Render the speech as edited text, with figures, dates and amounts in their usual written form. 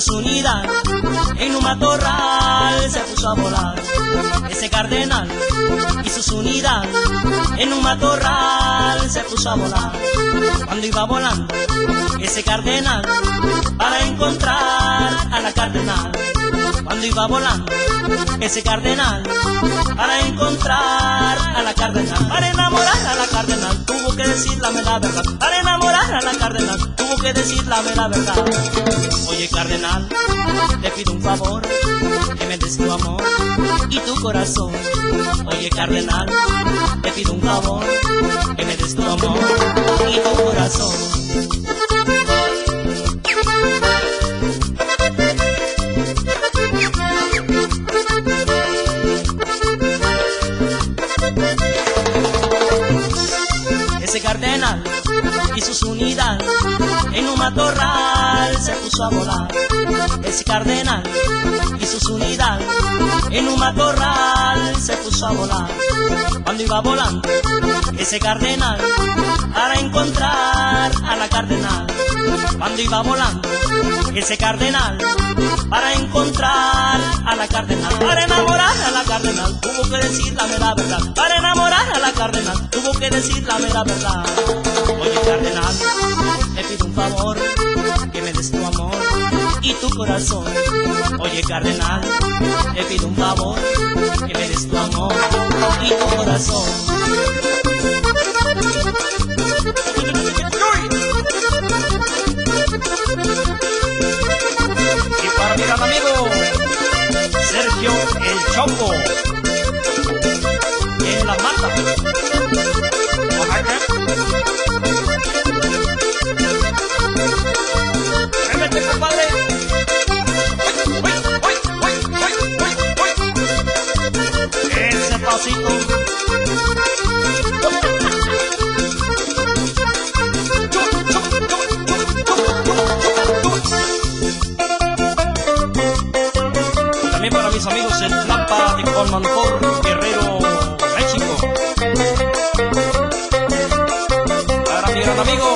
sus unidades en un matorral se puso a volar. Ese cardenal y sus unidades en un matorral se puso a volar. Cuando iba volando ese cardenal para encontrar a la cardenal. Cuando iba volando ese cardenal para encontrar a la cardenal. Para enamorar a la cardenal tuvo que decirle la verdad. Para enamorar a la cardenal tuvo que decirle la verdad. Oye cardenal, te pido un favor, que me des tu amor y tu corazón. Oye cardenal, te pido un favor, que me des tu amor y tu corazón. Ese cardenal y sus unidades en un matorral se puso a volar. Ese cardenal y sus unidades en un matorral se puso a volar. Cuando iba volando ese cardenal para encontrar a la cardenal. Cuando iba volando ese cardenal para encontrar a la cardenal. Para enamorar a la cardenal tuvo que decirle la verdad. Para enamorar a la cardenal tuvo que decirle la verdad. Oye cardenal, te pido un favor, que me des tu amor y tu corazón. Oye cardenal, te pido un favor, que me des tu amor y tu corazón. Y para mi gran amigo Sergio el Chombo en La Mata, Oaxaca. Vete, compadre. Ese pasito. También para mis amigos en Tlapa, de Comantor, Guerrero, México. Para mi gran amigo